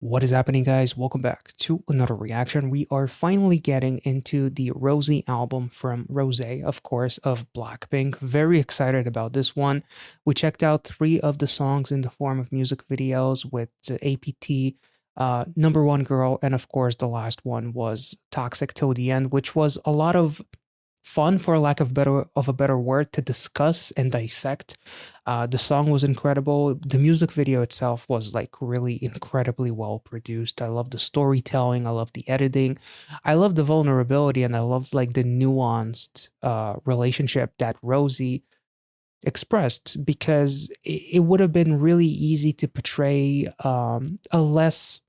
What is happening, guys? Welcome back to another reaction. We are finally getting into the Rosie album from ROSÉ, of course, of Blackpink. Very excited about this one. We checked out 3 of the songs in the form of music videos with APT, Number One Girl, and of course, the last one was Toxic Till the End, which was a lot of fun, for lack of a better word, to discuss and dissect. The song was incredible. The music video itself was like really incredibly well produced. I love the storytelling. I love the editing. I love the vulnerability, and I love like the nuanced relationship that Rosie expressed, because it would have been really easy to portray a less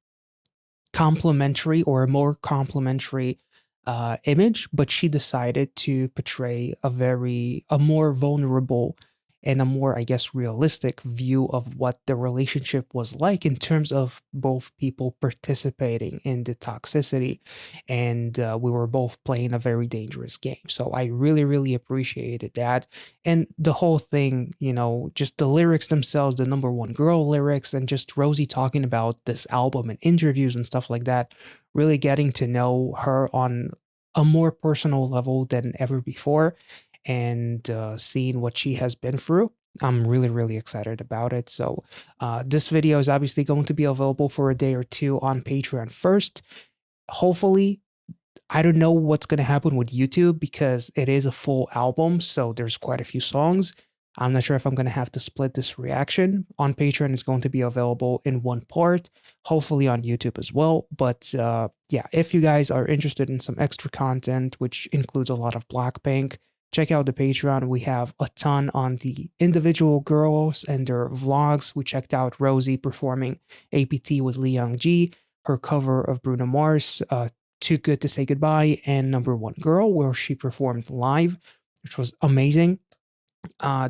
complimentary or a more complimentary image, but she decided to portray a more vulnerable and a more, I guess, realistic view of what the relationship was like in terms of both people participating in the toxicity, and we were both playing a very dangerous game. So I really, really appreciated that, and the whole thing, just the lyrics themselves, the Number One Girl lyrics, and just Rosie talking about this album and interviews and stuff like that, really getting to know her on a more personal level than ever before, and seeing what she has been through. I'm really, really excited about it. So, this video is obviously going to be available for a day or two on Patreon first. Hopefully, I don't know what's going to happen with YouTube because it is a full album, so there's quite a few songs. I'm not sure if I'm going to have to split this reaction. On Patreon, it's going to be available in one part, hopefully on YouTube as well. But yeah, if you guys are interested in some extra content, which includes a lot of Blackpink, check out the Patreon. We have a ton on the individual girls and their vlogs. We checked out Rosie performing APT with Lee Young-ji, her cover of Bruno Mars, Too Good to Say Goodbye, and Number One Girl, where she performed live, which was amazing.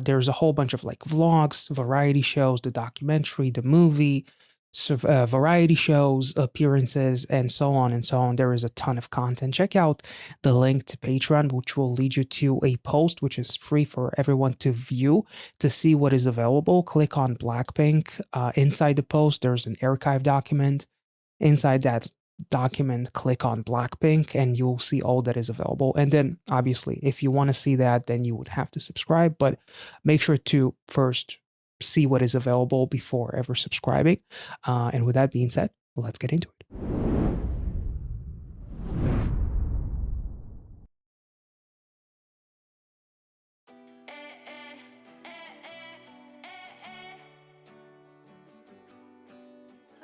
There's a whole bunch of like vlogs, variety shows, the documentary, the movie, variety shows, appearances, and so on and so on. There is a ton of content. Check out the link to Patreon, which will lead you to a post which is free for everyone to view to see what is available. Click on Blackpink. Inside the post, there's an archive document. Inside that document, click on Blackpink, and you'll see all that is available. And then obviously, if you want to see that, then you would have to subscribe, but make sure to first see what is available before ever subscribing. And with that being said, let's get into it.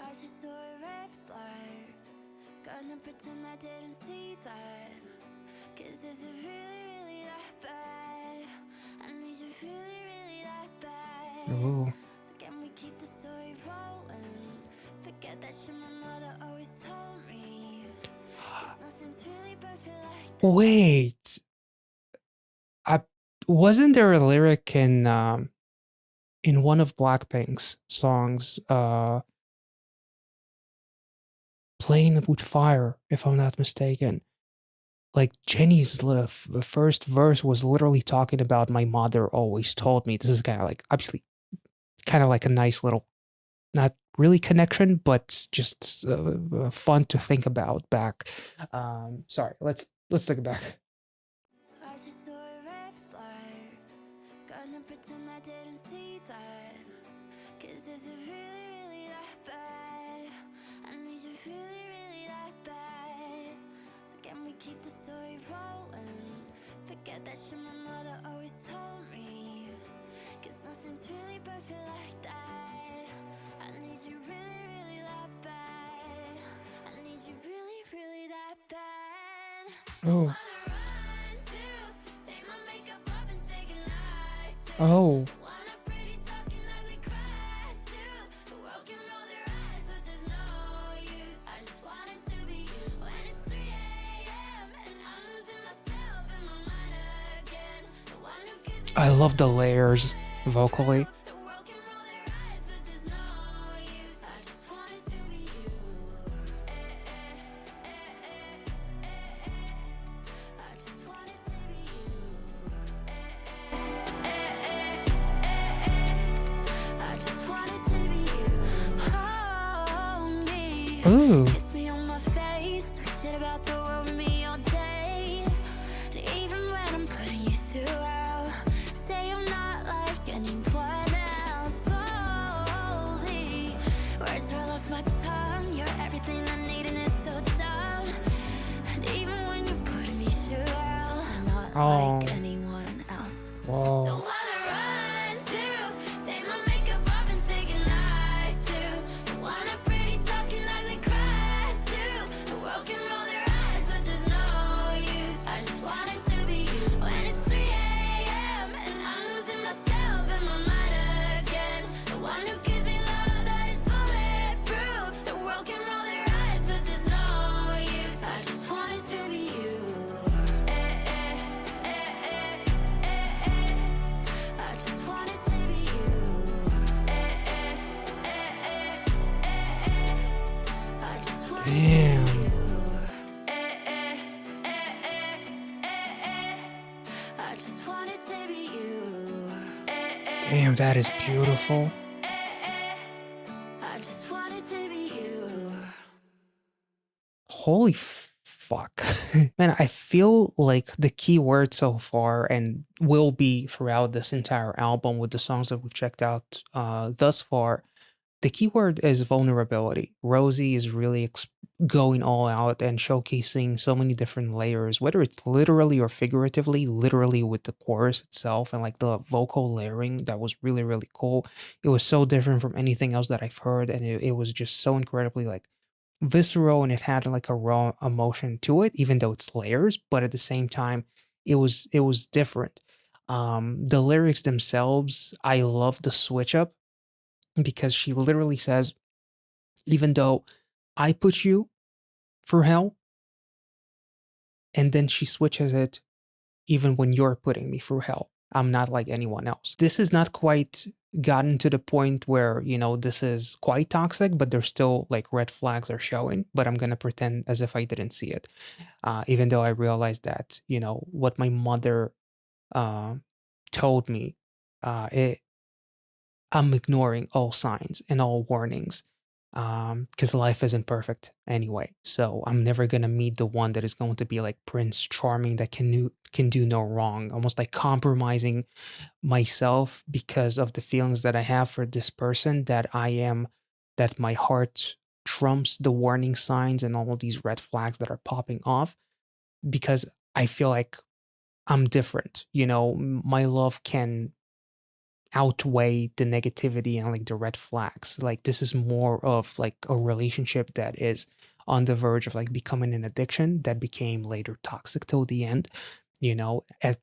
I just saw a red flag. Gonna pretend I didn't see that. Cause is it really, really that bad? I need you really, really that bad. Ooh. So can we keep the story rolling? Forget that shit my mother always told me. Cause nothing's really perfect like that. Wait, wasn't there a lyric in one of Blackpink's songs, Playing with Fire, if I'm not mistaken? Like Jenny's first verse was literally talking about my mother always told me. This is kind of like, obviously, kind of like a nice little, not really connection, but just fun to think about back. Sorry, let's take it back. I just saw a red flag. Gonna pretend I didn't see that. Cause is it really, really that bad? I need you really, really that bad. So can we keep the story rolling? Forget that shit my mother always told me. Cause nothing's really perfect like that. I need you really, really that bad. I need you really, really that bad. Oh. Oh. I love the layers vocally. I just wanted to be you. Hold me Ooh. Kiss me on my face, talk shit about the world with me all day. And even when I'm putting you through hell, say I'm not like anyone else. Slowly, words roll off my tongue. You're everything I need and it's so dumb. And even when you're putting me through hell, I'm not Oh. like anyone else. Whoa. Don't wanna run to, take my makeup off and say goodnight to. Don't wanna pretty talking ugly cry to. The world can roll their eyes, but there's no use. I just want it to be you. When it's 3 a.m. and I'm losing myself in my mind again. The one who gives me love that is bulletproof. The world can roll their eyes, but there's no use. I just want it to be you. I just want it to be you. I just want it to be Damn. you. I just want it to be you. Damn, that is beautiful. I just want it to be you. Holy fuck. Man, I feel like the key word so far and will be throughout this entire album with the songs that we've checked out thus far, the key word is vulnerability. Rosie is really going all out and showcasing so many different layers, whether it's literally or figuratively, literally with the chorus itself and like the vocal layering that was really, really cool. It was so different from anything else that I've heard, and it was just so incredibly like visceral, and it had like a raw emotion to it, even though it's layers, but at the same time, it was different. The lyrics themselves, I love the switch up because she literally says, even though I put you for hell, and then she switches it, even when you're putting me through hell, I'm not like anyone else. This is not quite gotten to the point where, this is quite toxic, but there's still like red flags are showing, but I'm going to pretend as if I didn't see it. Even though I realized that, what my mother uh, told me, it, I'm ignoring all signs and all warnings because life isn't perfect anyway. So I'm never gonna meet the one that is going to be like Prince Charming that can do no wrong, almost like compromising myself because of the feelings that I have for this person that my heart trumps the warning signs and all of these red flags that are popping off because I feel like I'm different. My love can outweigh the negativity and like the red flags. Like this is more of like a relationship that is on the verge of like becoming an addiction that became later toxic till the end. At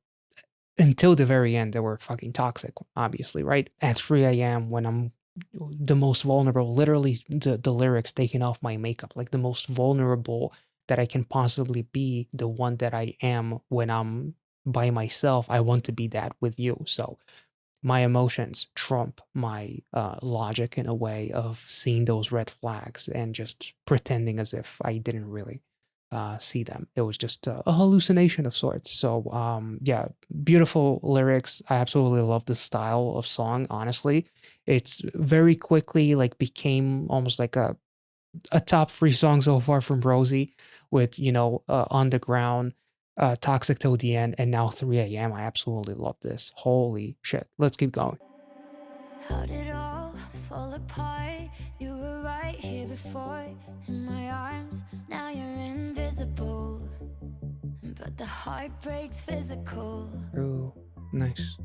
until the very end they were fucking toxic, obviously, right? At 3 a.m. when I'm the most vulnerable, literally the lyrics taking off my makeup, like the most vulnerable that I can possibly be, the one that I am when I'm by myself, I want to be that with you. So my emotions trump my logic in a way of seeing those red flags and just pretending as if I didn't really see them. It was just a hallucination of sorts. So, yeah, beautiful lyrics. I absolutely love the style of song, honestly. It's very quickly like became almost like a top 3 song so far from Rosie with, On the Ground, Toxic Till the End, and now 3 a.m. I absolutely love this. Holy shit. Let's keep going. How did it all fall apart? You were right here before, in my arms. Now you're invisible, but the heartbreak's physical. Oh, nice.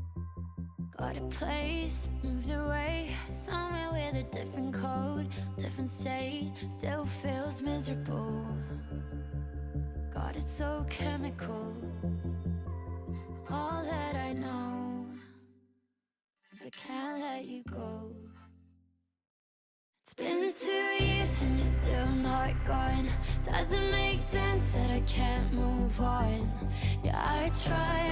Got a place, moved away, somewhere with a different code, different state, still feels miserable. God, it's so chemical. All that I know is I can't let you go. It's been 2 years and you're still not gone. Doesn't make sense that I can't move on. Yeah, I try,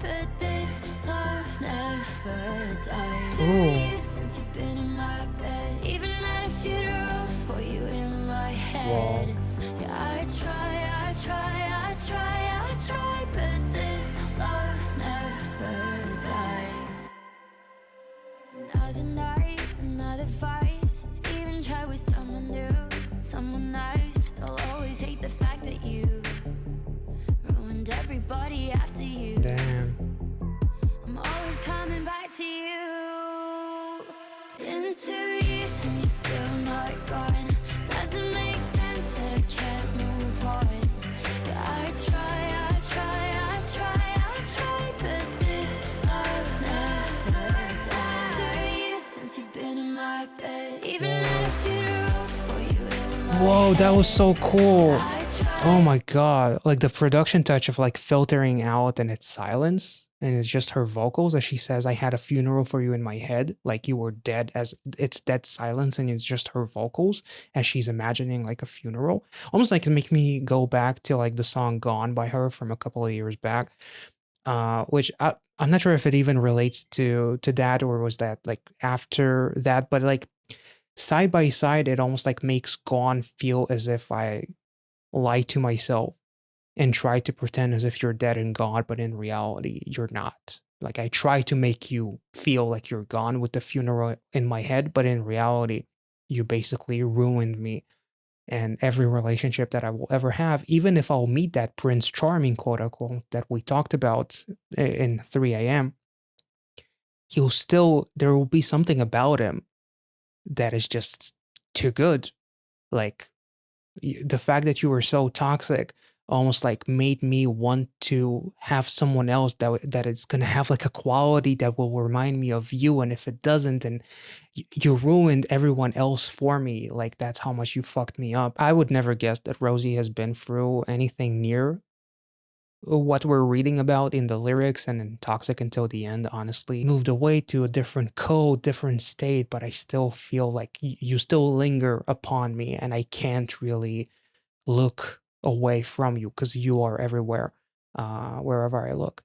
but this love never dies. 2 years since you've been in my bed, even at a funeral for you in my head. Yeah, I try, but this love never dies. Another night, another vice. Even Whoa, that was so cool. I Oh try. my god. Like the production touch of like filtering out and it's silence and it's just her vocals as she says, I had a funeral for you in my head, like you were dead, as it's dead silence and it's just her vocals as she's imagining like a funeral. Almost like it make me go back to like the song Gone by her from a couple of years back. Which I'm not sure if it even relates to that or was that like after that, but like side by side, it almost like makes Gone feel as if I lie to myself and try to pretend as if you're dead and gone, but in reality, you're not. Like I try to make you feel like you're gone with the funeral in my head, but in reality, you basically ruined me and every relationship that I will ever have, even if I'll meet that Prince Charming, quote unquote, that we talked about in 3 a.m., he'll still, there will be something about him that is just too good. Like the fact that you were so toxic almost like made me want to have someone else that is going to have like a quality that will remind me of you, and if it doesn't, and you ruined everyone else for me, like that's how much you fucked me up. I would never guess that Rosie has been through anything near what we're reading about in the lyrics and in Toxic Until the End. Honestly, moved away to a different code, different state, but I still feel like you still linger upon me and I can't really look away from you because you are everywhere, wherever I look.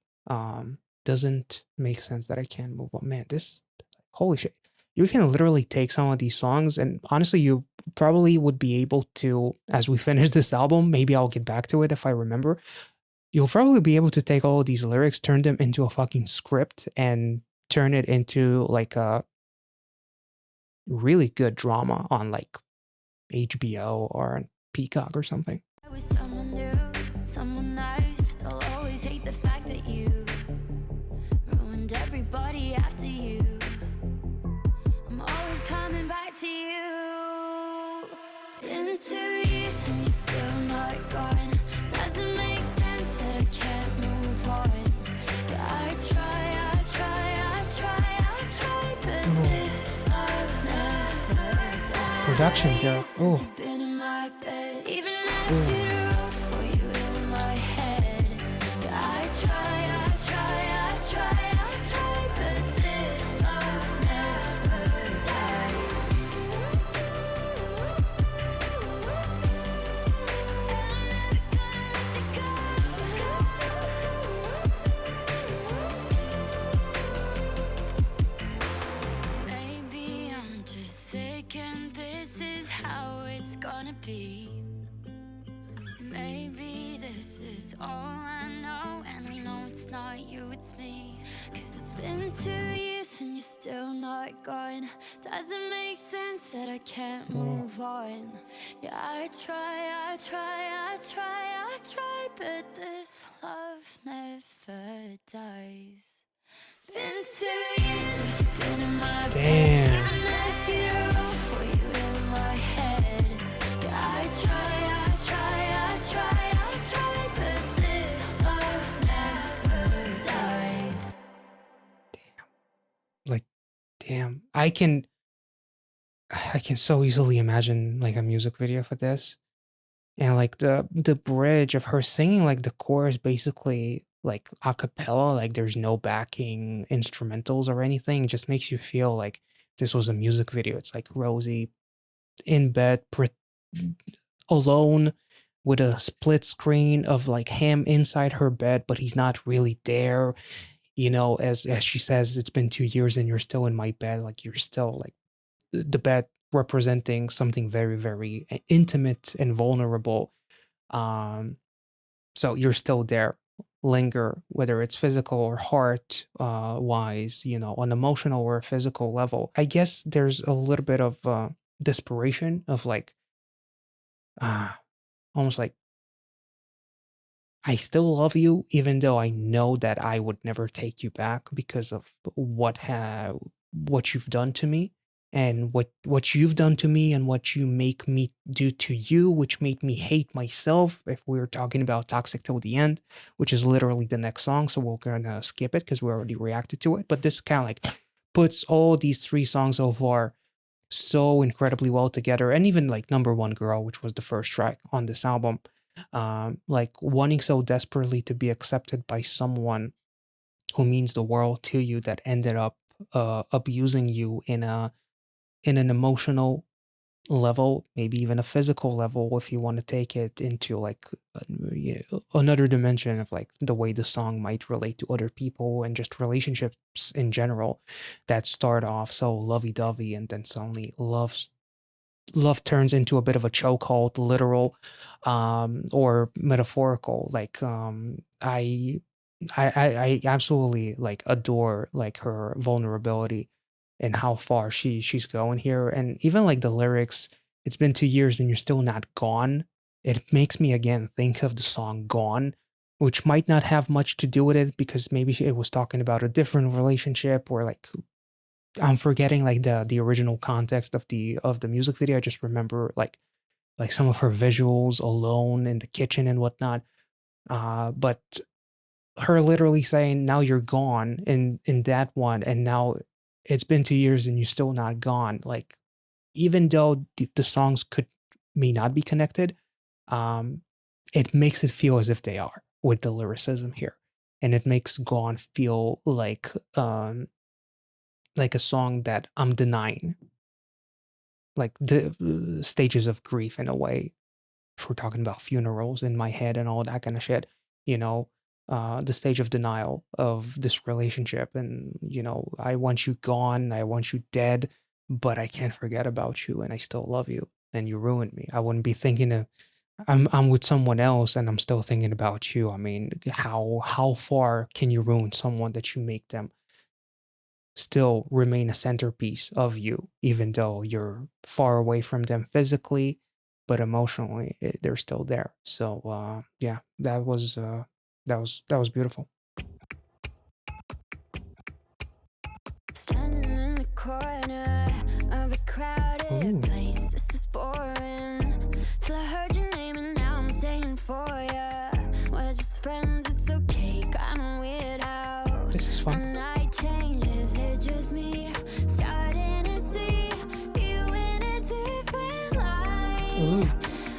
Doesn't make sense that I can't move on. Man, this holy shit. You can literally take some of these songs, and honestly, you probably would be able to, as we finish this album, maybe I'll get back to it if I remember. You'll probably be able to take all of these lyrics, turn them into a fucking script, and turn it into like a really good drama on like HBO or Peacock or something. I was someone new, someone nice. They'll always hate the fact that you ruined everybody after you. I'm always coming back to you. It's been 2 years and you're still not gone. Doesn't make sense that I can't move on. Yeah, I try, but Oh, this love never production there. dies. Since Oh, you've been in my bed, even at a oh. funeral for you in my head. Yeah, I try, but this love never dies. Maybe I'm just sick and this is how it's gonna be. Maybe this is all I know, and I know it's not you, it's me. Cause it's been 2 years and you're still not gone. Doesn't make sense that I can't Oh. move on. Yeah, I try, but this love never dies. It's been 2 years since you've been in my bed. Damn. Even at a funeral for you in my head. Yeah, I try, but this love never dies. Like, damn. I can so easily imagine like a music video for this. And like the bridge of her singing like the chorus basically like a cappella, like there's no backing instrumentals or anything. It just makes you feel like this was a music video. It's like Rosie in bed, alone with a split screen of like him inside her bed, but he's not really there. You know, as she says, it's been 2 years and you're still in my bed. Like you're still like the bed representing something very, very intimate and vulnerable. Um, so you're still there, linger, whether it's physical or heart wise, you know, on emotional or physical level. I guess there's a little bit of desperation of like, uh, almost like I still love you, even though I know that I would never take you back because of what you've done to me, and what you've done to me, and what you make me do to you, which made me hate myself. If we were talking about Toxic Till the End, which is literally the next song, so we're gonna skip it because we already reacted to it. But this kind of like puts all these three songs so far so incredibly well together. And even like Number One Girl, which was the first track on this album, like wanting so desperately to be accepted by someone who means the world to you that ended up abusing you in an emotional level, maybe even a physical level, if you want to take it into like another dimension of like the way the song might relate to other people and just relationships in general that start off so lovey-dovey and then suddenly love turns into a bit of a chokehold, literal or metaphorical. Like I absolutely like adore like her vulnerability and how far she's going here. And even like the lyrics, it's been 2 years and you're still not gone. It makes me again think of the song Gone, which might not have much to do with it because maybe it was talking about a different relationship or like I'm forgetting like the original context of the music video. I just remember like some of her visuals alone in the kitchen and whatnot. But her literally saying, "Now you're gone," in that one, and now it's been 2 years and you're still not gone. Like even though the songs could may not be connected, um, it makes it feel as if they are with the lyricism here, and it makes "Gone" feel like a song that I'm denying, like the stages of grief in a way. If we're talking about funerals in my head and all that kind of shit, you know, the stage of denial of this relationship. And, you know, I want you gone, I want you dead, but I can't forget about you and I still love you and you ruined me. I wouldn't be thinking of, I'm with someone else and I'm still thinking about you. I mean, how far can you ruin someone that you make them still remain a centerpiece of you, even though you're far away from them physically, but emotionally they're still there. So yeah, that was beautiful. Standing in the corner of a crowded Ooh, place. This is boring. Till I heard your name and now I'm saying for ya. We're just friends, it's okay. Kinda weird how this is a fun. night changes. It just me starting to see you in a different light. Ooh,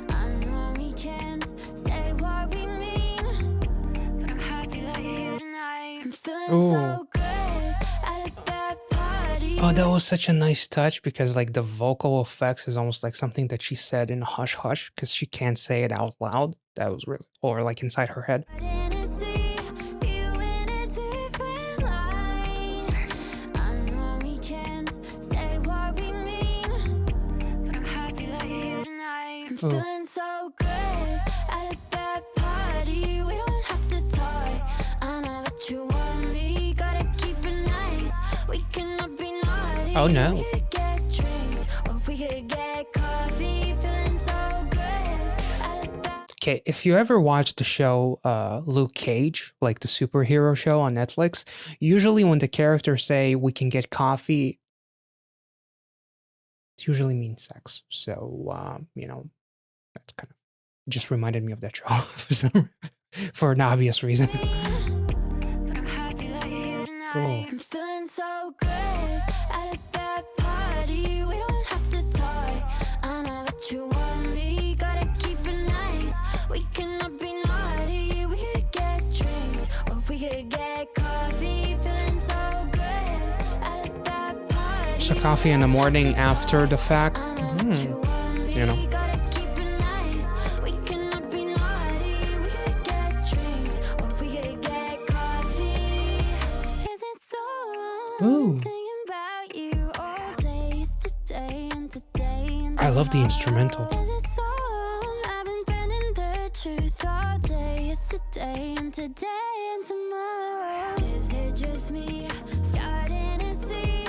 I know we can't say what we mean, but I'm happy that you're here tonight. I'm feeling ooh. so good at that party. Oh, that was such a nice touch because like the vocal effects is almost like something that she said in hush hush because she can't say it out loud. That was really, or like inside her head. Starting to see you in a different light. I know we can't say what we mean, but I'm happy that you're here tonight. I'm Ooh. feeling so good at that party. We don't have to talk. I know that you want me. Gotta keep it nice. We cannot be naughty. Oh no. We could get drinks or we could get coffee. Feeling so good at that. Okay, if you ever watched the show Luke Cage, like the superhero show on Netflix, usually when the characters say we can get coffee, it usually means sex. So you know, that's kind of just reminded me of that show for an obvious reason. But I'm happy that you're here tonight. Oh. I'm feeling so good at that party. We don't have to talk. I know that you want me. Gotta keep it nice. We cannot be naughty. We could get drinks or we could get coffee. Feeling so good at that party. So coffee in the morning after the fact. I know that you want me. You know. Gotta keep it nice. We cannot be naughty. We could get drinks or we could get coffee. Is it so wrong Ooh. thinking about you all day? Yesterday and today and I love the tomorrow? instrumental. Is it so wrong I've been bending the truth all day? Yesterday and today and tomorrow. Is it just me starting to see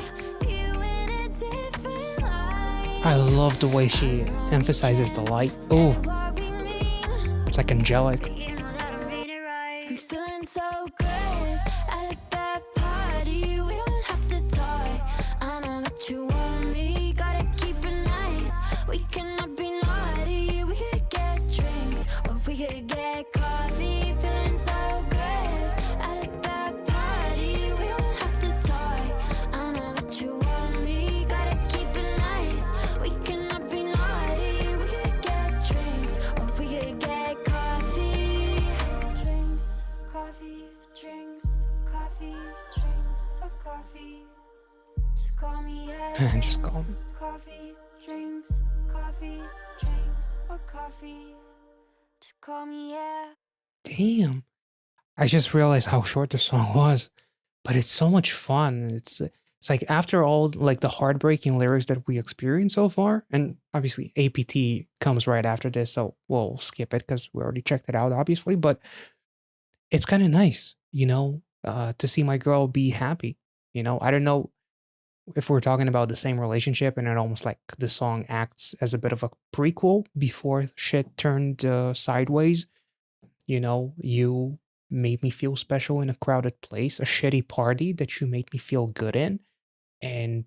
you in a different light? I love the way she emphasizes the light. Oh, What we mean, it's like angelic. you know that I made it right. I'm feeling so good at that party. We don't have to talk. I know that you want me. Gotta keep it nice. We cannot be naughty. We could get drinks or we could get coffee. Feeling so good at that party. We don't have to talk. I know that you want me. Gotta keep it nice. Just call me. Coffee, drinks, coffee, drinks, or coffee. Just call me, yeah. Damn. I just realized how short the song was, but it's so much fun. It's like after all like the heartbreaking lyrics that we experienced so far, and obviously APT comes right after this, so we'll skip it because we already checked it out, obviously. But it's kind of nice, to see my girl be happy. I don't know if we're talking about the same relationship, and it almost like the song acts as a bit of a prequel before shit turned sideways. You made me feel special in a crowded place, a shitty party that you made me feel good in. And,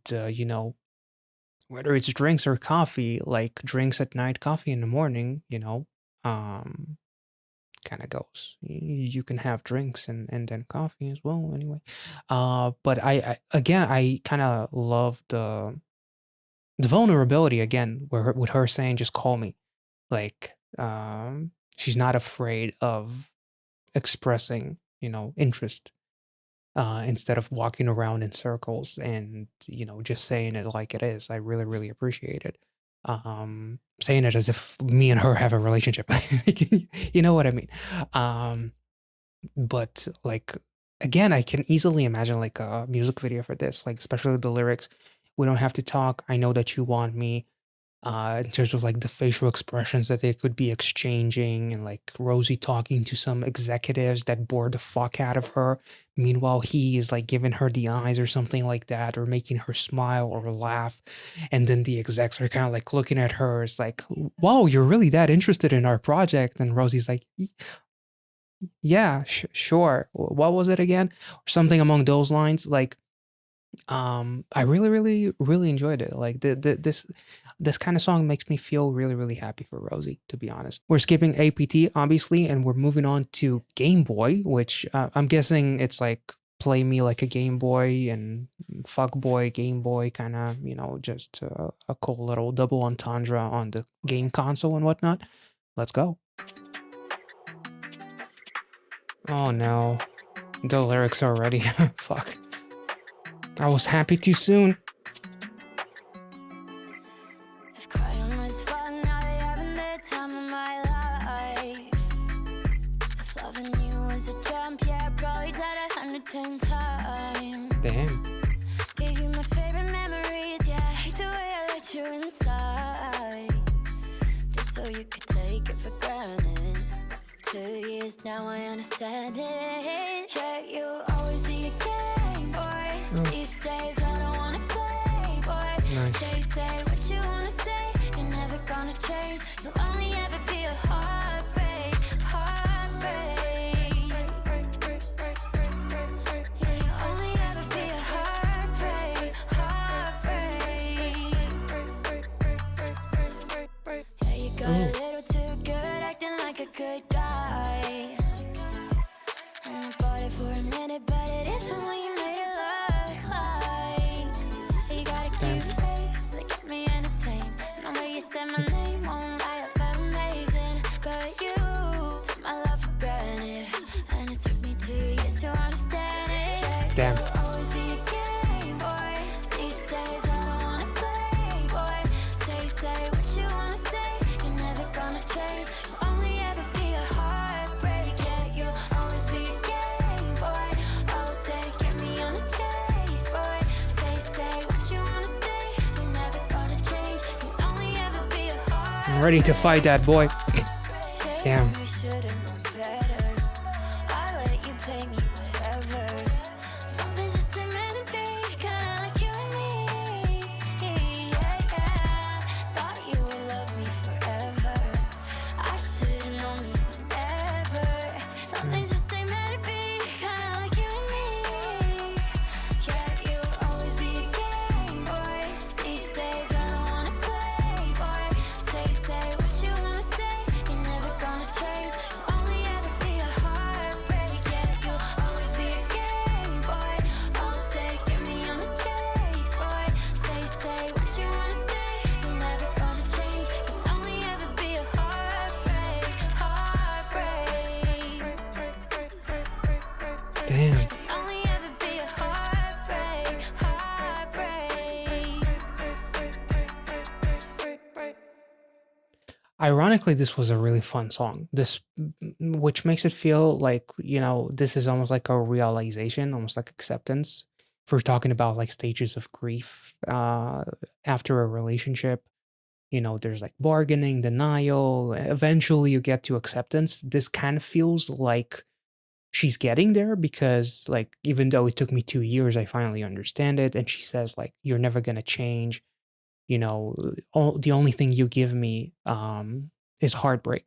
whether it's drinks or coffee, like drinks at night, coffee in the morning, um, kind of goes. You can have drinks and then coffee as well, anyway. But again, I kind of love the vulnerability again, where with her saying, "Just call me." Like, she's not afraid of expressing, interest, instead of walking around in circles and, just saying it like it is. I really, really appreciate it. Saying it as if me and her have a relationship. You know what I mean? Um, but like, again, I can easily imagine like a music video for this, like, especially the lyrics. We don't have to talk. I know that you want me, in terms of like the facial expressions that they could be exchanging, and like Rosie talking to some executives that bore the fuck out of her. Meanwhile, he is like giving her the eyes or something like that, or making her smile or laugh. And then the execs are kind of like looking at her. It's like, wow, you're really that interested in our project. And Rosie's like, yeah, sure. What was it again? Or something among those lines. Like, I really, really, really enjoyed it. Like this kind of song makes me feel really, really happy for Rosie, to be honest. We're skipping APT, obviously, and we're moving on to Game Boy, which, I'm guessing it's like play me like a Game Boy and fuck boy Game Boy, kind of, just a cool little double entendre on the game console and whatnot. Let's go. Oh no, the lyrics already. Fuck. I was happy too soon. If crying was fun, I'd be having the time of my life. If loving you was a jump, yeah, I probably died 110 times. Damn. Gave you my favorite memories, yeah, I hate the way I let you inside. Just so you could take it for granted. 2 years now, I understand it. Yeah, you'll always be a Game Boy. These days, I don't wanna play, boy. Nice. Say what you wanna say. You're never gonna change. You'll only ever be a heartbreak, heartbreak. Yeah, you'll only ever be a heartbreak, heartbreak. Yeah, you got a little too good, acting like a good guy. And I bought it for a minute, but it isn't what you made it look like. You got a cute face that kept me entertained. And the way you said my name won't lie, I felt amazing. But you took my love for granted, and it took me 2 years to understand it. Damn. You'll always be a Game Boy. These days I don't wanna play, boy. Say what you wanna say. You're never gonna change. You'll only ever be a heartbreak. Yeah, you'll always be a Game Boy. All day, get me on a chase, boy. Say what you wanna say. You're never gonna change. You'll only ever be a heartbreak. I'm ready to fight that boy. Damn. You should've known better. I let you play me whatever. Something's just meant to be, kinda like you and me. Yeah, yeah. Thought you would love me forever. I should've known you would never. Something's just meant to be, kinda like you and me. Yeah, you'll always be a Game Boy. These days I don't wanna play, boy. Say what you wanna say. You're never gonna change. You'll Ironically, this was a really fun song. Which makes it feel like, this is almost like a realization, almost like acceptance. If we're talking about like stages of grief after a relationship, there's like bargaining, denial. Eventually, you get to acceptance. This kind of feels like she's getting there because, like, even though it took me 2 years, I finally understand it. And she says, like, you're never gonna change. The only thing you give me is heartbreak.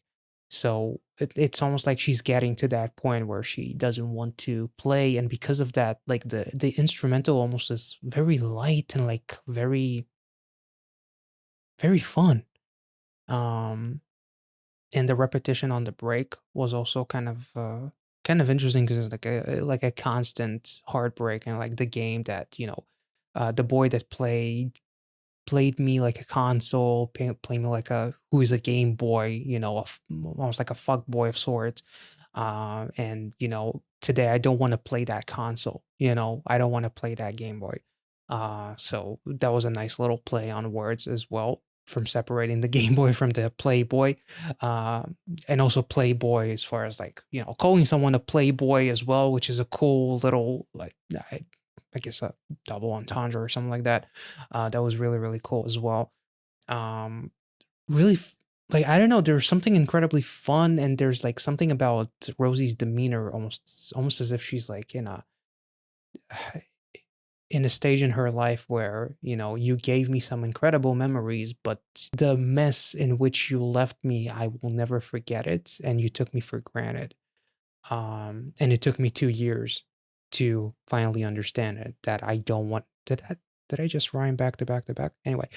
So it's almost like she's getting to that point where she doesn't want to play, and because of that, like the instrumental almost is very light and like very very fun. Um, and the repetition on the break was also kind of interesting because it's like a constant heartbreak, and like the game that the boy that played me like a console, played me like a who is a Game Boy, almost like a fuck boy of sorts. And today I don't want to play that console. I don't want to play that Game Boy. So that was a nice little play on words as well, from separating the Game Boy from the Playboy, uh, and also Playboy as far as like calling someone a Playboy as well, which is a cool little like I guess a double entendre or something like that. That was really really cool as well. Um, really like I don't know, there's something incredibly fun, and there's like something about Rosie's demeanor, almost as if she's like in a stage in her life where you gave me some incredible memories, but the mess in which you left me, I will never forget it, and you took me for granted. And it took me 2 years to finally understand it, that I don't want did I just rhyme back to back to back? Anyway,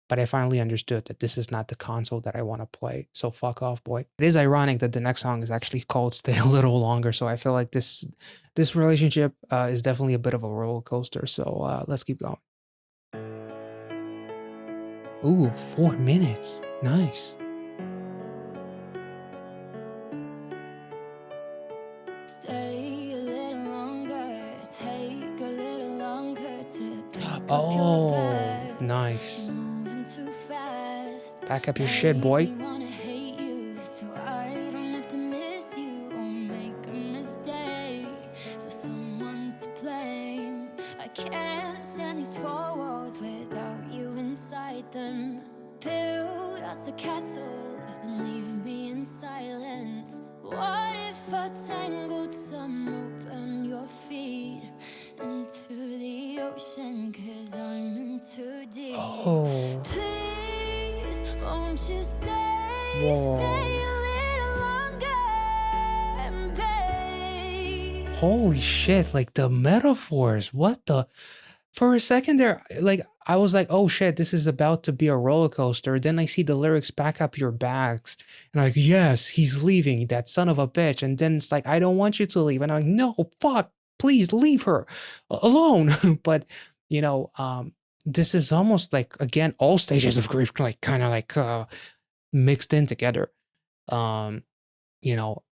but I finally understood that this is not the console that I want to play. So fuck off, boy. It is ironic that the next song is actually called Stay a Little Longer. So I feel like this relationship is definitely a bit of a roller coaster. So let's keep going. Ooh, 4 minutes. Nice. Stay a little longer, take a little longer to pick up your Oh, bags. nice. You're moving too fast. Pack up your shit, Make boy. me wanna hate you, so I don't have to miss you or make a mistake. So someone's to blame. I can't stand these four walls without you inside them. Build us a castle, then leave me in silence. What if I tangled some rope and your feet into the ocean? 'Cause I'm in too deep. Oh, Please, won't you stay whoa. a little longer, babe? Holy shit, like the metaphors. What the? For a second there, like I was like, oh shit, this is about to be a roller coaster. Then I see the lyrics, pack up your bags. And I'm like, yes, he's leaving, that son of a bitch. And then it's like, I don't want you to leave. And I'm like, no, fuck, please leave her alone. But, you know, um, this is almost like, again, all stages of grief, like kind of like mixed in together. Um,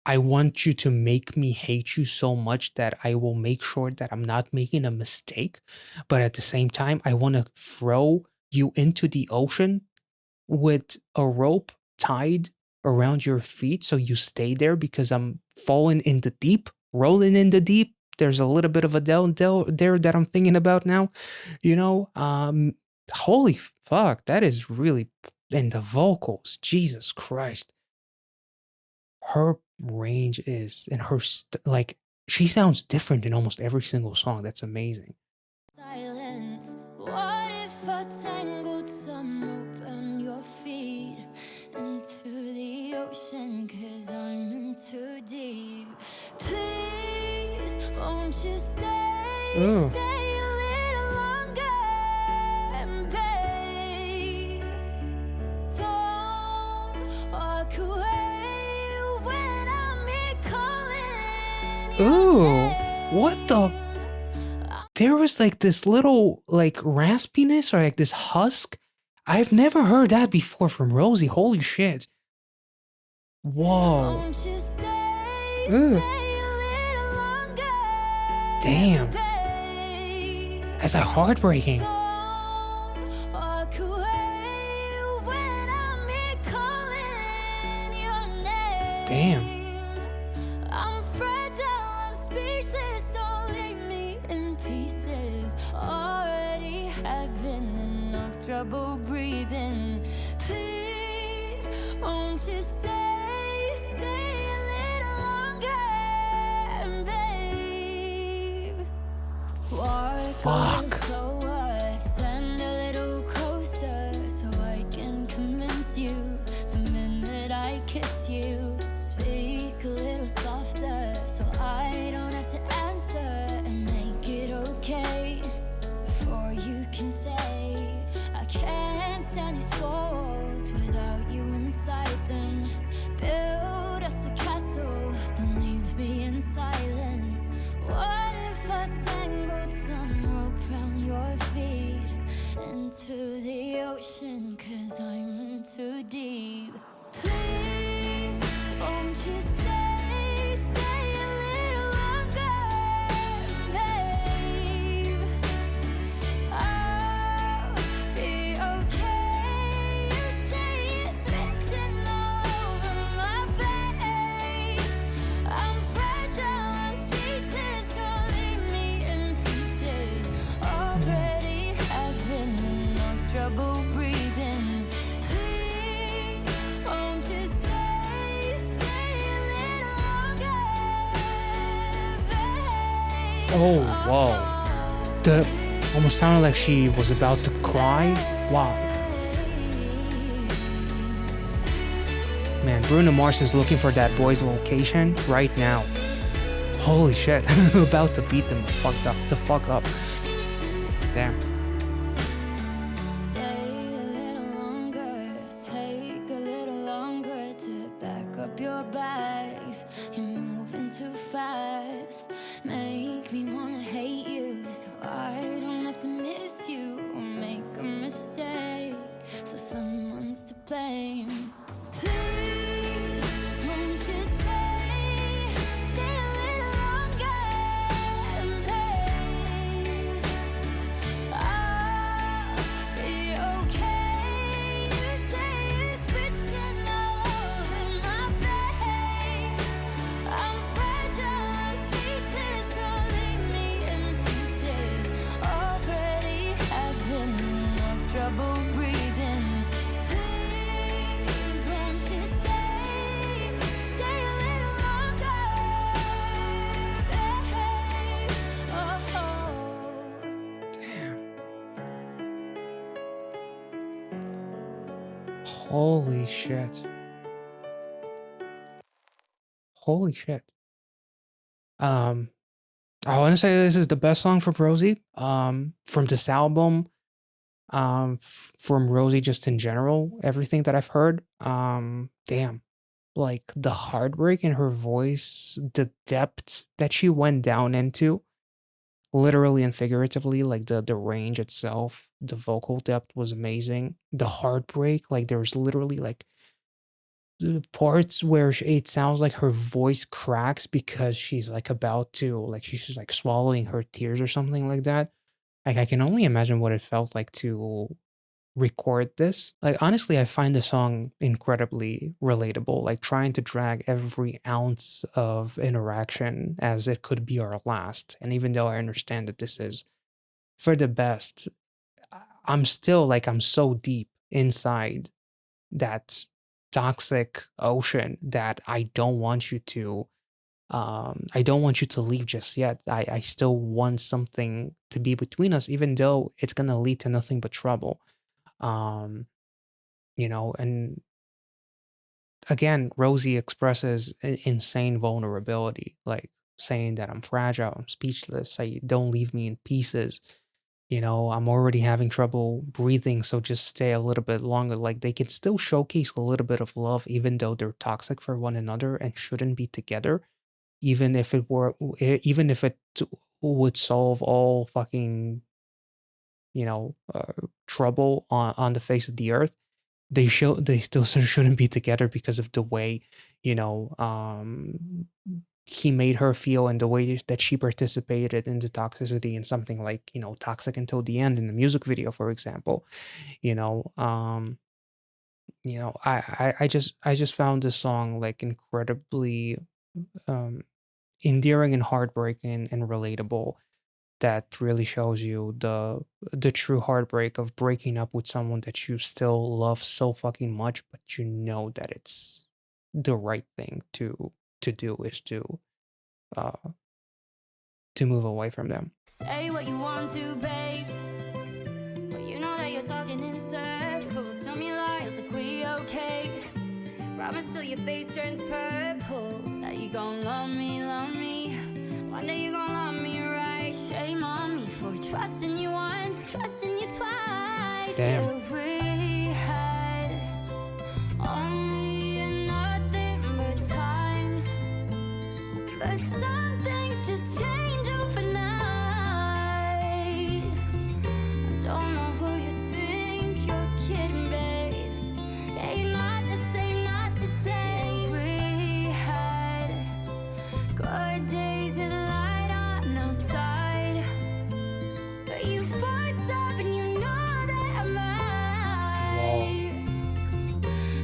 I want you to make me hate you so much that I will make sure that I'm not making a mistake. But at the same time, I want to throw you into the ocean with a rope tied around your feet so you stay there because I'm falling in the deep, rolling in the deep. There's a little bit of a del there that I'm thinking about now. You know, holy fuck, that is really, and the vocals, Jesus Christ, her range is, and like she sounds different in almost every single song. That's amazing. Silence. What if I tangled some rope and your feet into the ocean? 'Cause I'm in too deep. Please, won't you Ooh. stay a little longer, babe? Don't walk away when I'm here calling your Ooh. What the? name. There was like this little like raspiness or like this husk. I've never heard that before from Rosie. Holy shit. Whoa. Won't you Ooh. stay a little longer, Damn. babe? That's like heartbreaking. Don't walk away when I'm here calling Damn. I'm fragile, I'm speechless, don't leave me in pieces. Already having enough trouble breathing. Please, won't you stay a little longer, babe? Walk a little Fuck. slower, stand a little closer, so I can convince you the minute I kiss you. Speak a little softer, so I don't have to answer, and make it okay before you can say I can't stand these walls without you inside them. Build us a castle, then leave me in silence. What if I tangled some rope around your feet into the ocean, 'cause I'm in too deep. Please, won't you stay a little longer, babe? I'll be okay. You say it's written all over my face. I'm fragile, I'm speechless, don't leave me in pieces. Already having enough trouble breathing. Please, won't you stay a little longer, babe? Oh, whoa. The almost sounded like she was about to cry. Wow. Man, Bruno Mars is looking for that boy's location right now. Holy shit. About to beat them the fuck up. Damn. Stay a little longer, take a little longer to back up your bags. You're moving too fast, make me wanna hate you, so I don't have to miss you or make a mistake, so someone's to blame. Please, won't you stay a little longer, babe? I'll be okay. You say it's written all over my face. I'm fragile, I'm speechless, don't leave me in pieces. Already having enough trouble breathing. Please, won't you stay a little longer, babe? Oh. Holy shit. Holy shit. Um, I want to say this is the best song from Rosie. From this album. From Rosie just in general, everything that I've heard. Damn. Like the heartbreak in her voice, the depth that she went down into, literally and figuratively, like the range itself, the vocal depth was amazing. The heartbreak, like there's literally like the parts where it sounds like her voice cracks because she's like about to, like she's just like swallowing her tears or something like that. Like I can only imagine what it felt like to record this. Like honestly, I find the song incredibly relatable, like trying to drag every ounce of interaction as it could be our last. And even though I understand that this is for the best, I'm still like I'm so deep inside that toxic ocean that I don't want you to leave just yet. I still want something to be between us, even though it's gonna lead to nothing but trouble. Um, and again, Rosie expresses insane vulnerability, like saying that I'm fragile, I'm speechless, I don't leave me in pieces. I'm already having trouble breathing, so just stay a little bit longer. Like they can still showcase a little bit of love, even though they're toxic for one another and shouldn't be together. Even if it would solve all fucking, you know, uh, trouble on the face of the earth, they still shouldn't be together because of the way, you know, he made her feel and the way that she participated in the toxicity in something like, Toxic Until the End in the music video, for example, you know. I just found this song like incredibly um endearing and heartbreaking and relatable, that really shows you the true heartbreak of breaking up with someone that you still love so fucking much, but you know that it's the right thing to do is uh to move away from them. Say what you want to, babe. But you know that you're talking in circles. Tell me lies like we okay. Promise till your face turns purple that you gon' love me, love me. One day you gon' love me right. Shame on me for trusting you once, trusting you twice. Damn. Yeah, we had only nothing but time, but some things just change overnight. I don't know who you think you're kidding, babe. Yeah, you're not the same, not the same. We had good days and light on no side, but you fucked up and you know that I'm Whoa. right.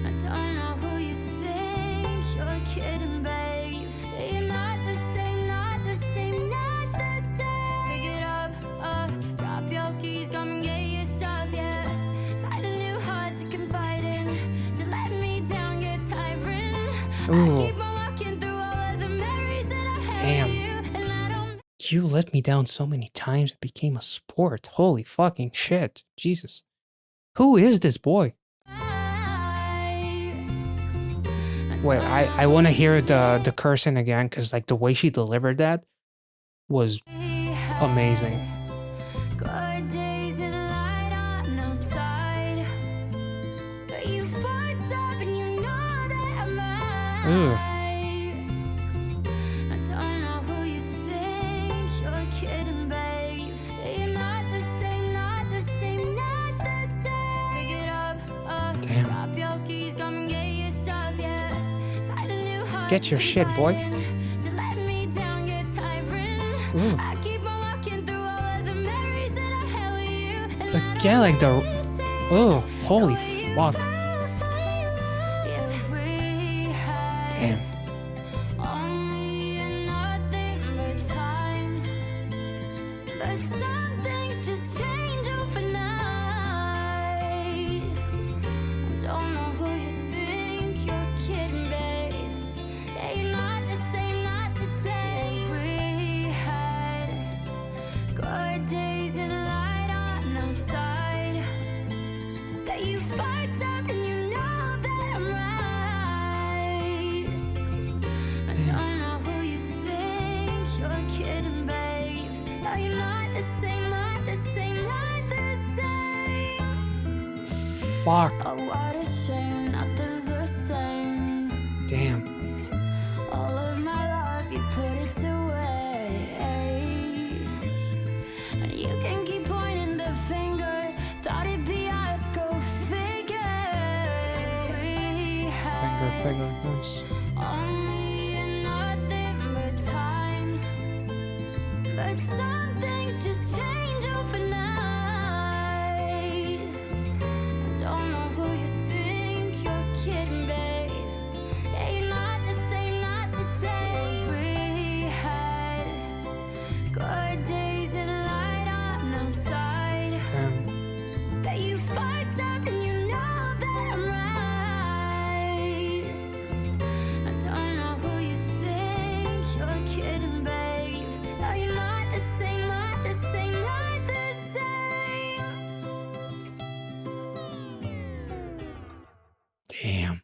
I don't know who you think you're kidding, babe. Yeah, you're not the same, not the same, not the same. Pick it up, drop your keys, come and get your stuff, yeah. Find a new heart to confide in. To let me down, get tiring. I Ooh, keep on walking through all of the memories that I had with damn. you, and I don't. You let me down so many times it became a sport. Holy fucking shit. Jesus. Who is this boy? I Wait, don't I know want to who you hear the think cursing again, because like the way she delivered that was we amazing. had. Good days and light on no side, but you fucked up and you know that I'm Ooh, right. I don't know who you think you're kidding, babe. Yeah, you're not the same, not the same, not the same. Pick it up, damn. drop your keys, come and get your stuff, yeah. Find a new heart Get to your shit, confide boy. in. To let me down, get tiring. Ooh. I keep on walking through all of the memories that I had with you, and I Again, don't like the. really see Oh, the holy way you fuck. found my love. Yeah, we had Damn. only nothing but time, but some things just change overnight. I don't know who you think you're kidding, babe. Yeah, you're not the same, not the same. We had good days and light on no side, that you fucked up and you know that I'm right. I Damn. don't know who you think you're kidding, babe. No, you're not the same, not the same, not the same. Fuck. Oh, what a shame, nothing's the same. Damn. All of my love, you put it to waste. And you can keep pointing the finger. Thought it'd be us, go figure. We Finger, had finger. Nice. only nothing but time, but some things just change overnight. I don't know who you think you're kidding, babe. Yeah, you're not the same, not the same. We had good days and light on no side, Damn. that you fucked up and you know that I'm right. I don't know who you think you're kidding, babe. No, you're not the same, not the same, not the same. Damn.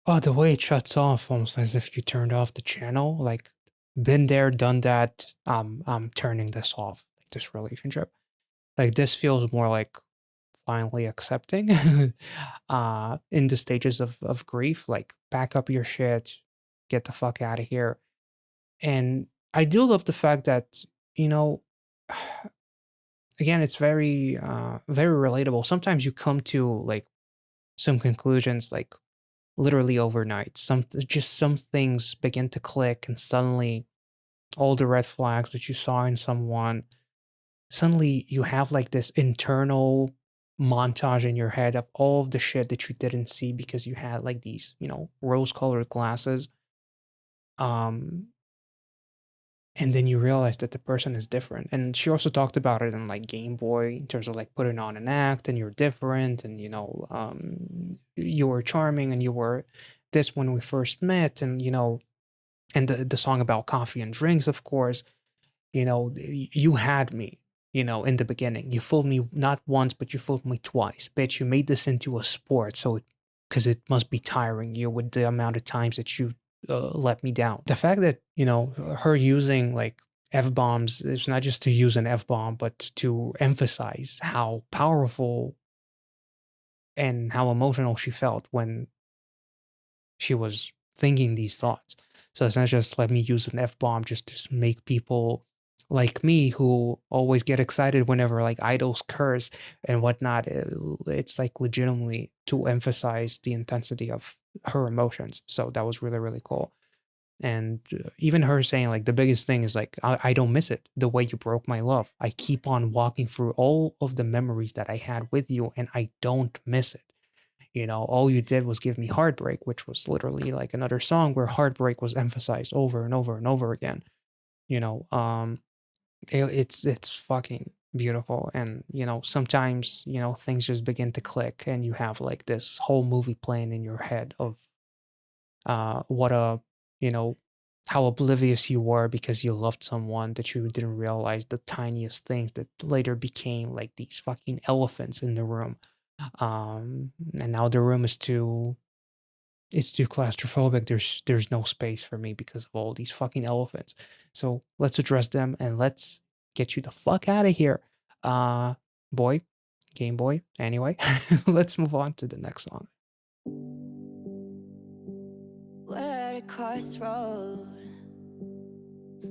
Oh, the way it shuts off, almost as if you turned off the channel. Like, been there, done that. I'm turning this off. Like, this relationship. Like, this feels more like finally accepting. In the stages of grief. Like, pack up your shit, get the fuck out of here. And I do love the fact that, you know, again, it's very relatable. Sometimes you come to like some conclusions like literally overnight. Some things begin to click, and suddenly all the red flags that you saw in someone, suddenly you have like this internal montage in your head of all of the shit that you didn't see because you had like these, rose-colored glasses. Um, and then you realize that the person is different. And she also talked about it in like Game Boy in terms of like putting on an act and you're different and you were charming and you were this when we first met and and the song about coffee and drinks, of course. You had me, in the beginning. You fooled me not once, but you fooled me twice. Bitch, you made this into a sport, so because it must be tiring you with the amount of times that you let me down. The fact that, her using like F bombs is not just to use an F bomb, but to emphasize how powerful and how emotional she felt when she was thinking these thoughts. So it's not just let me use an F bomb just to make people like me who always get excited whenever like idols curse and whatnot. It's like legitimately to emphasize the intensity of her emotions. So that was really, really cool. And even her saying like the biggest thing is like, I don't miss it the way you broke my love. I keep on walking through all of the memories that I had with you and I don't miss it. All you did was give me heartbreak, which was literally like another song where heartbreak was emphasized over and over and over again. You know, um, it's fucking beautiful, and sometimes things just begin to click, and you have like this whole movie playing in your head of what a you know how oblivious you were because you loved someone that you didn't realize the tiniest things that later became like these fucking elephants in the room. And now the room is too it's too claustrophobic. There's no space for me because of all these fucking elephants. So let's address them and let's get you the fuck out of here. Uh boy, Game Boy. Anyway, let's move on to the next song. We're at a crossroad,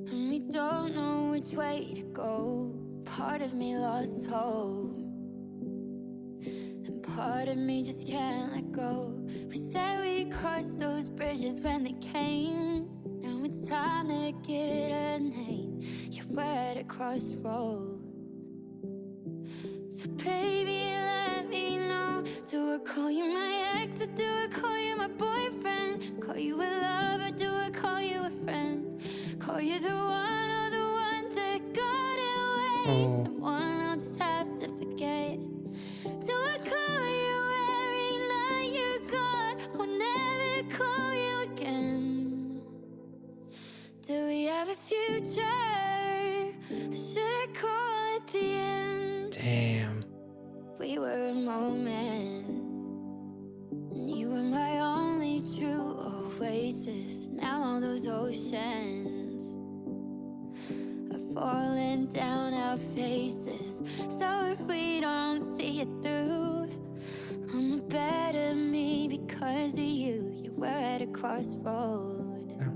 and we don't know which way to go. Part of me lost hope, and part of me just can't let go. We said we crossed those bridges when they came. Now it's time to get a name. Yeah, we're at a crossroad. So baby, let me know. Do I call you my ex or do I call you my boyfriend? Call you a lover, do I call you a friend? Call you the one or the one that got away? Oh, Someone I'll just have to forget. Do I call you every night you're gone? I'll never call you again. Do we have a future? Or should I call it the end? damn. We were a moment, and you were my only true oasis. Now all those oceans are falling down our faces. So if we don't see it through, I'm a better me because of you. You were at a crossroad. Yeah.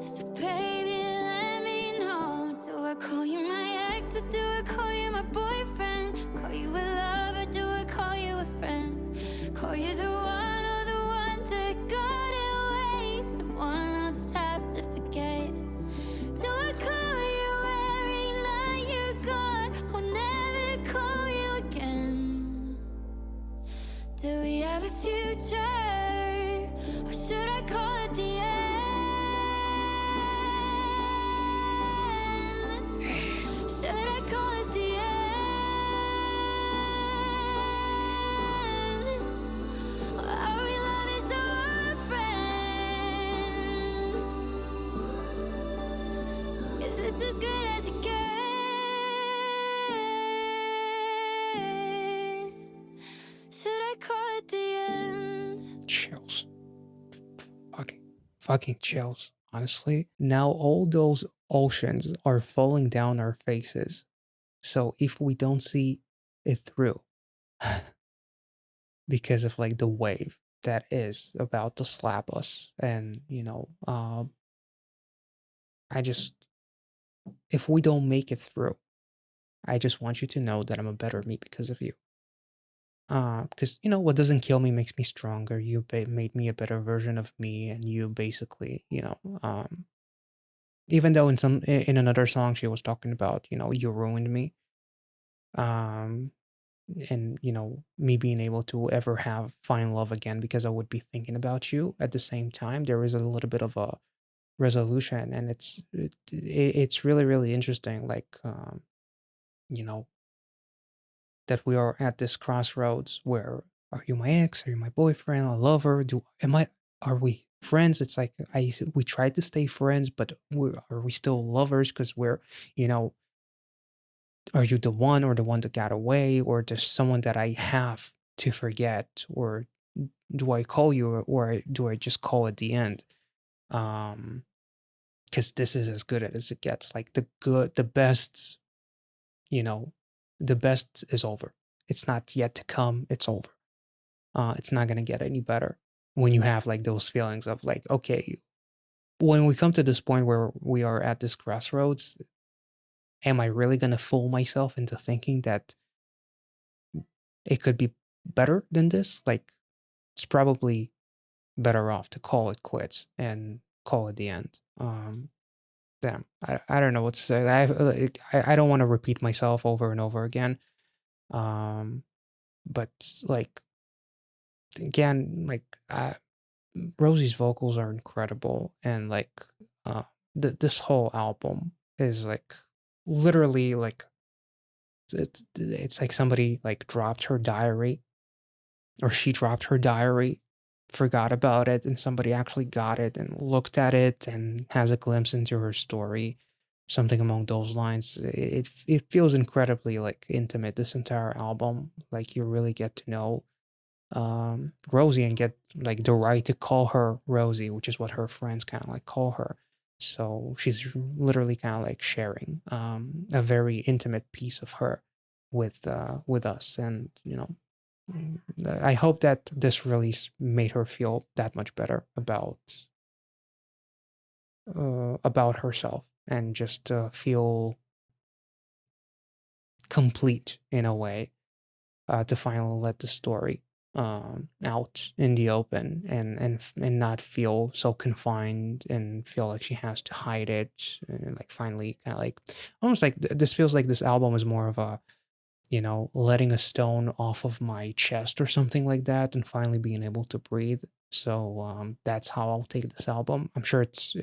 So baby, let me know. Do I call you my ex or do I call you my boyfriend? Call you a lover, do I call you a friend? Call you the one or the one that got away? Someone I'll just have to forget. Do I call you every night you're gone? I'll never call you again. Do we have a future? Or should I call it the end? Should I call it the end? Our love is our friends, 'cause it's as good as it gets. Should I call it the end? Chills. Fucking chills. Honestly. Now all those oceans are falling down our faces. So if we don't see it through because of like the wave that is about to slap us, and I just if we don't make it through, I just want you to know that I'm a better me because of you. Because what doesn't kill me makes me stronger. You made me a better version of me, and you basically, even though in another song she was talking about, you ruined me. Um, and me being able to ever have find love again because I would be thinking about you at the same time. There is a little bit of a resolution, and it's really really interesting, like, you know that we are at this crossroads where, are you my ex, are you my boyfriend, a lover, do am I are we friends? It's like we tried to stay friends, but are we still lovers because we're, you know are you the one, or the one that got away, or there's someone that I have to forget, or do I call you, or do I just call at the end? Um, because this is as good as it gets. Like the best, you know, the best is over. It's not yet to come. It's over. It's not gonna get any better when you have like those feelings of like, okay, when we come to this point where we are at this crossroads, am I really gonna fool myself into thinking that it could be better than this? Like, it's probably better off to call it quits and call it the end. Damn, I don't know what to say. I don't want to repeat myself over and over again. Um, but like again, like Rosie's vocals are incredible, and like uh, this whole album is like literally like it's like somebody like dropped her diary, or she dropped her diary, forgot about it, and somebody actually got it and looked at it and has a glimpse into her story, something among those lines. It feels incredibly like intimate. This entire album, like you really get to know Rosie and get like the right to call her Rosie, which is what her friends kind of like call her. So she's literally kind of like sharing a very intimate piece of her with us, and I hope that this release made her feel that much better about herself, and just feel complete in a way, to finally let the story out in the open, and not feel so confined and feel like she has to hide it, and like finally kind of like almost like this feels like this album is more of a, letting a stone off of my chest or something like that, and finally being able to breathe. So that's how I'll take this album. I'm sure it's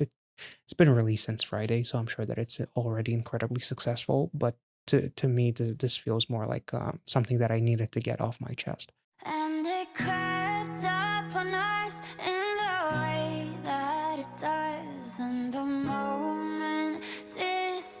been released since Friday, so I'm sure that it's already incredibly successful. But to me, this feels more like something that I needed to get off my chest. And it crept up on us in the way that it does, and the moment disappeared.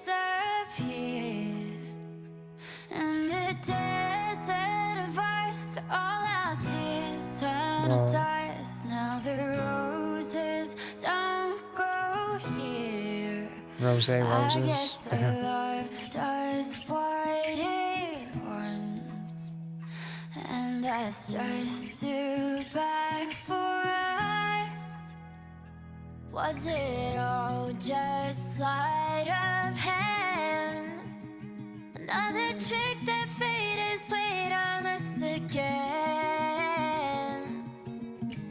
And the desert of us, all our tears turn to Whoa, dust. Now the roses don't grow here. I guess roses. the Damn. love does what it wants, and that's just too bad for us. Was it all just sleight of hand? Another trick that fate has played on us again.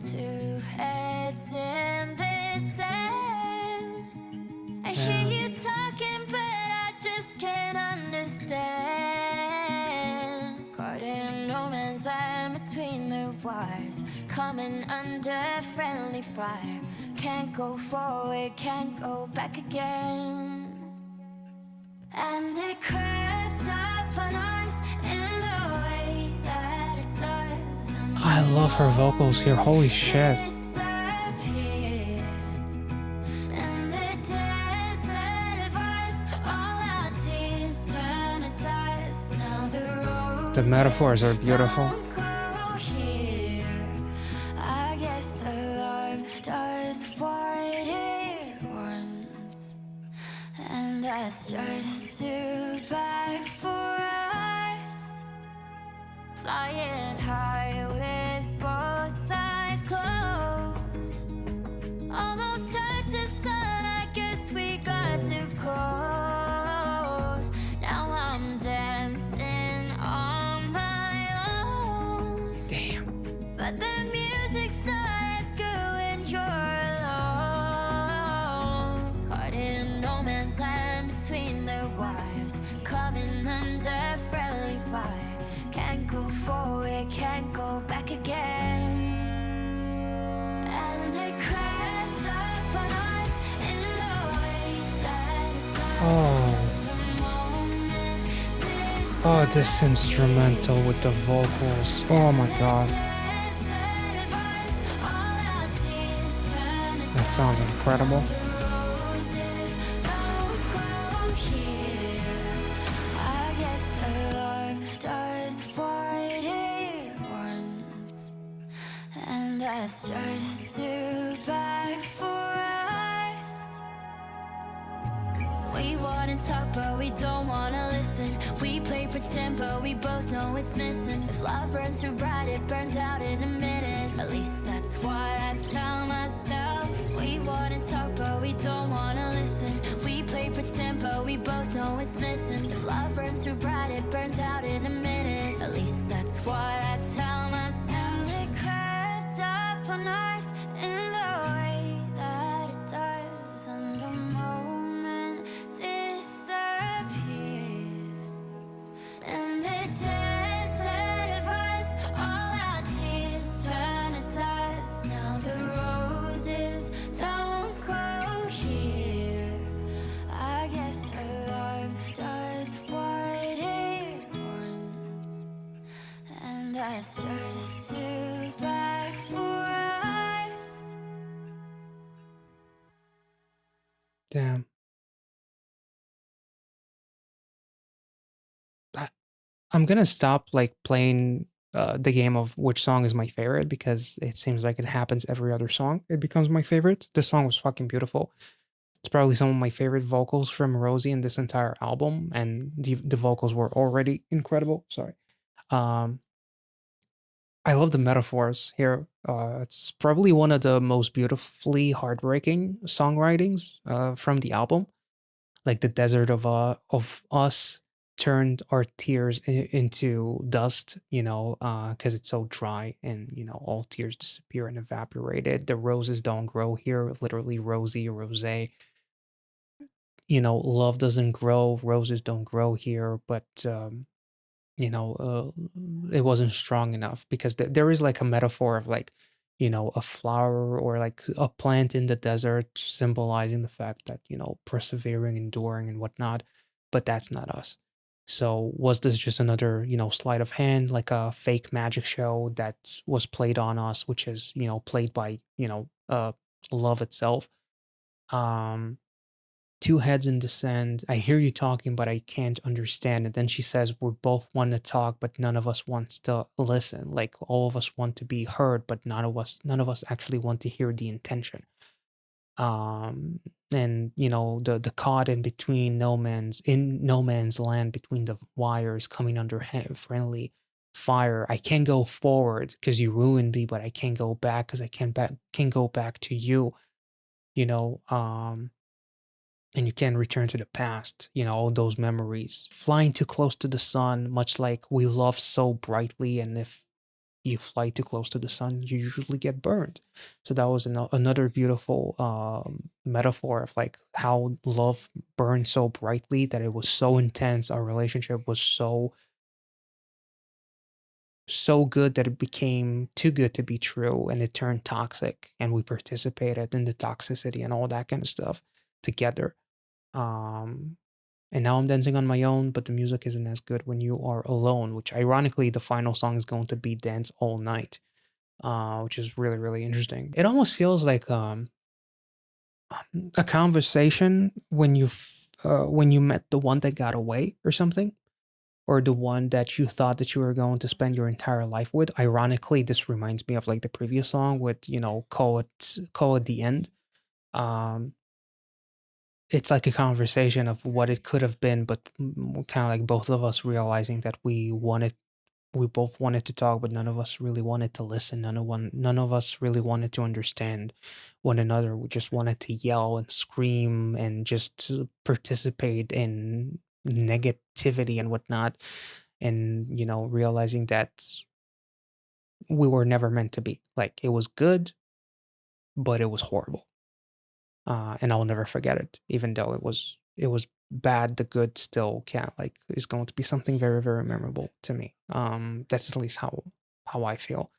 Two heads in this end. I hear Damn. you talking, but I just can't understand. Caught in no man's land between the wires, coming under friendly fire. Can't go forward, can't go back again. And it crept up on us in the way that it does, and I the love her vocals here. moment Holy shit. disappeared. And the desert of us, all our tears turn to dust. Now the The metaphors are roses beautiful. don't grow here. I guess the love does what it wants, and that's just too bad for us. Flying high with both eyes closed, almost touched the sun. I guess we got too close. Now I'm dancing on my own, Damn. but the music's not as good when you're alone. Caught in no man's land between the wires, coming under friendly fire. Can't go forward, can't go back again. And it crept up on us in the way that it does. Oh, The moment oh, this instrumental with the vocals. Oh my god, that sounds incredible. And that's just too bad for us. We wanna talk, but we don't wanna listen. We play pretend, but we both know it's missing. If love burns too bright, it burns out in a minute. At least that's what I tell myself. We wanna talk, but we don't wanna listen. We play pretend, but we both know it's missing. If love burns too bright, it burns out in a minute. At least that's what I tell myself. And it crept up on us in the way that it does. And the moment disappeared. And the dead of us, all our tears turn to dust. Now the roses don't grow here. I guess the love does what it wants. And that's just too bad for us. Damn. I, I'm gonna stop like playing the game of which song is my favorite because it seems like it happens every other song. It becomes my favorite. This song was fucking beautiful. It's probably some of my favorite vocals from Rosie in this entire album, and the vocals were already incredible. Sorry. Um, I love the metaphors here. It's probably one of the most beautifully heartbreaking songwritings from the album. Like the desert of us turned our tears into dust, because it's so dry and all tears disappear and evaporated. The roses don't grow here, literally Rosie, Rosé. Love doesn't grow, roses don't grow here, but you know, it wasn't strong enough because there is like a metaphor of like, a flower or like a plant in the desert symbolizing the fact that, persevering, enduring, and whatnot. But that's not us. So was this just another, sleight of hand, like a fake magic show that was played on us, which is, played by, love itself? Um, Two heads in the sand. I hear you talking, but I can't understand it. Then she says, we both want to talk, but none of us wants to listen. Like all of us want to be heard, but none of us actually want to hear the intention. Um, and the caught in between no man's land between the wires coming under friendly fire. I can't go forward because you ruined me, but I can't go back because I can't go back to you. You know, um, and you can return to the past, all those memories. Flying too close to the sun, much like we love so brightly, and if you fly too close to the sun, you usually get burned. So that was another beautiful metaphor of like how love burned so brightly that it was so intense. Our relationship was so good that it became too good to be true, and it turned toxic, and we participated in the toxicity and all that kind of stuff together. Um, and now I'm dancing on my own, but the music isn't as good when you are alone, which ironically, the final song is going to be Dance All Night, which is really, really interesting. It almost feels like a conversation when you met the one that got away or something, or the one that you thought that you were going to spend your entire life with. Ironically, this reminds me of like the previous song with, call it the end. Um, it's like a conversation of what it could have been, but kind of like both of us realizing that we both wanted to talk, but none of us really wanted to listen. None of us really wanted to understand one another. We just wanted to yell and scream and just to participate in negativity and whatnot. And, realizing that we were never meant to be. Like it was good, but it was horrible. And I'll never forget it, even though it was bad, the good still can like is going to be something very, very memorable to me. That's at least how I feel.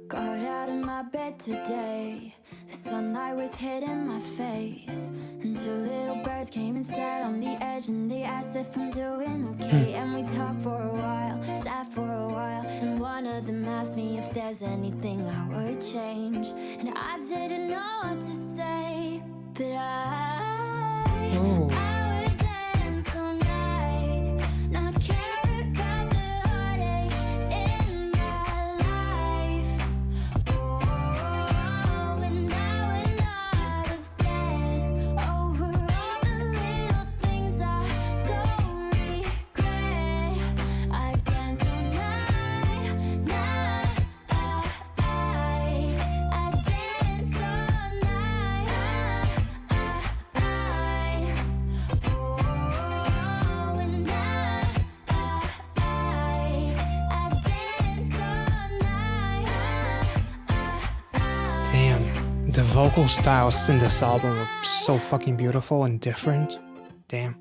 Got out of my bed today. The sunlight was hitting my face, and two little birds came and sat on the edge, and they asked if I'm doing okay. And we talked for a while, sat for a while, and one of them asked me if there's anything I would change, and I didn't know what to say, but Oh. I would dance all night, not care about the heartache in my life. Oh, and I would not obsess over all the little things I don't regret. I dance all night, night. I dance all night. Oh, and I dance all night. Damn, the vocal styles in this album are so fucking beautiful and different. Damn.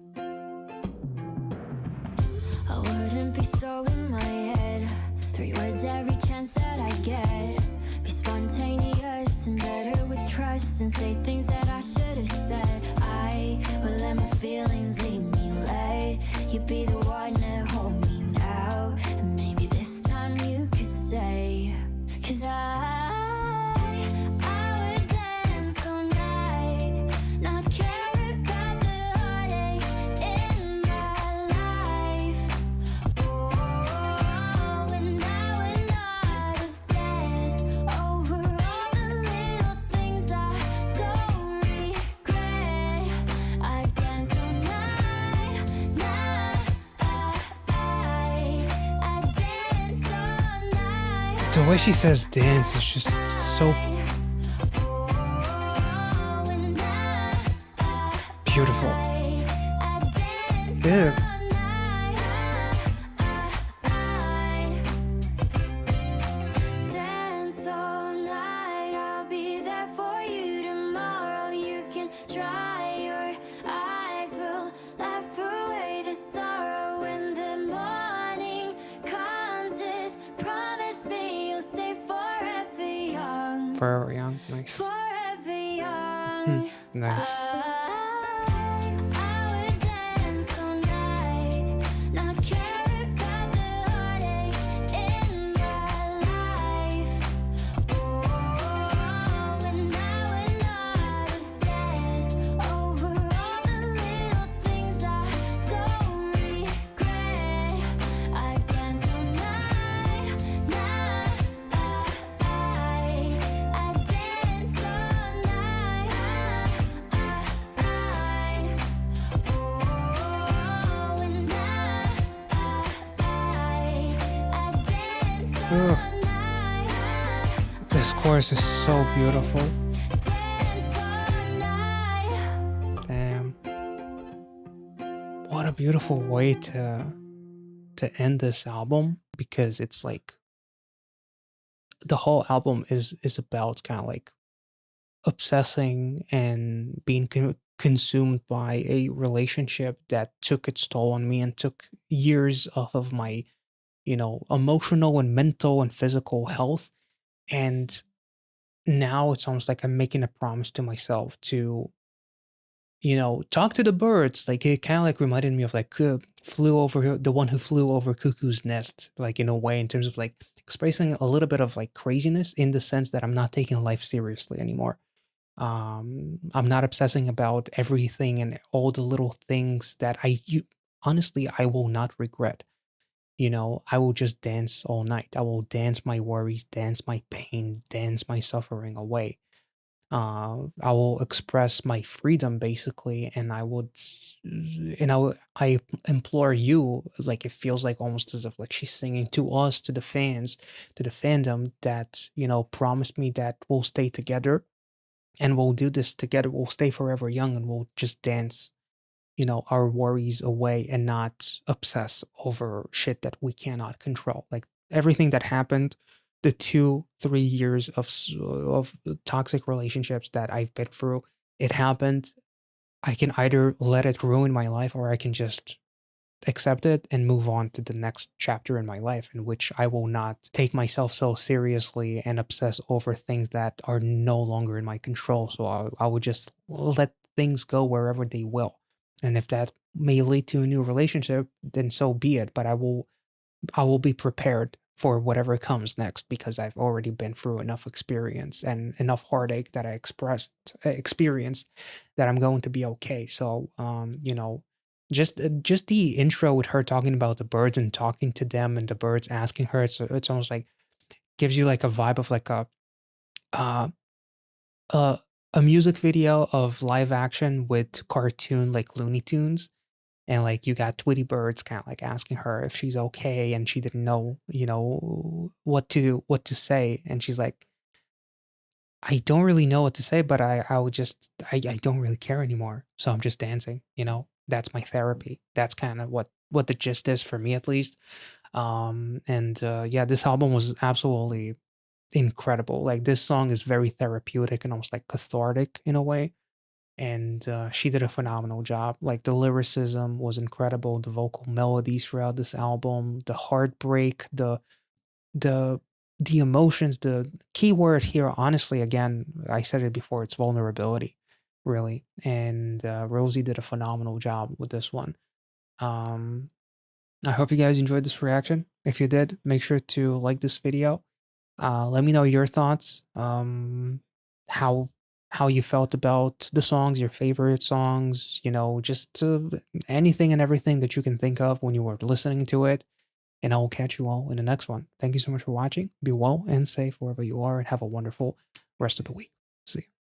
I wouldn't be so in my head. 3 words every chance that I get. Be spontaneous and better with trust, and say things that I should have said. I will let my feelings lead me late. You be the one to hold me now, and maybe this time you could stay. 'Cause I would dance all night, not care about the heartache in my life. Oh, and I would not obsess over all the little things I don't regret. I dance all night, night. I dance all night. The way she says dance is just so Oh, and beautiful. I dance Yeah. all night. Dance all night. I'll be there for you tomorrow. You can dry your eyes. We'll laugh away the sorrow when the morning comes. Just promise me you'll stay forever young. Forever young. Nice. Forever young. Nice. I would dance all night, not care about the heartache in my life. Oh, and I would not obsess over all the little things I don't regret. I dance all night, night. I dance all night. Oh, and I dance all Ugh. night. This chorus is so beautiful. Dance all night. Damn. What a beautiful way to end this album, because it's like the whole album is about kind of like obsessing and being consumed by a relationship that took its toll on me and took years off of my, emotional and mental and physical health. And now it's almost like I'm making a promise to myself to, talk to the birds. Like it kind of like reminded me of like the one who flew over cuckoo's nest, like in a way, in terms of like expressing a little bit of like craziness in the sense that I'm not taking life seriously anymore. I'm not obsessing about everything and all the little things that honestly, I will not regret. I will just dance all night. I will dance my worries, dance my pain, dance my suffering away. I will express my freedom basically, and I implore you, like it feels like almost as if like she's singing to us, to the fans, to the fandom that, promised me that we'll stay together and we'll do this together. We'll stay forever young and we'll just dance, our worries away and not obsess over shit that we cannot control. Like everything that happened, the 2 3 years of toxic relationships that I've been through. It happened. I can either let it ruin my life, or I can just accept it and move on to the next chapter in my life, in which I will not take myself so seriously and obsess over things that are no longer in my control. So I will just let things go wherever they will. And if that may lead to a new relationship, then so be it. But I will be prepared for whatever comes next, because I've already been through enough experience and enough heartache that experienced, that I'm going to be okay. So, just the intro with her talking about the birds and talking to them, and the birds asking her, it's almost like gives you like a vibe of like uh, a a music video of live action with cartoon like Looney Tunes, and like you got Tweety Birds kind of like asking her if she's okay, and she didn't know, what to say, and she's like, I don't really know what to say, but I would just I don't really care anymore, so I'm just dancing. That's my therapy. That's kind of what the gist is for me, at least. And Yeah, this album was absolutely incredible. Like, this song is very therapeutic and almost like cathartic in a way, and she did a phenomenal job. Like, the lyricism was incredible, the vocal melodies throughout this album, the heartbreak, the the emotions. The key word here, honestly, again, I said it before, it's vulnerability, really. And Rosie did a phenomenal job with this one. Um, I hope you guys enjoyed this reaction. If you did, make sure to like this video. Let me know your thoughts. How how you felt about the songs, your favorite songs, just anything and everything that you can think of when you were listening to it. And I will catch you all in the next one. Thank you so much for watching. Be well and safe wherever you are, and have a wonderful rest of the week. See you.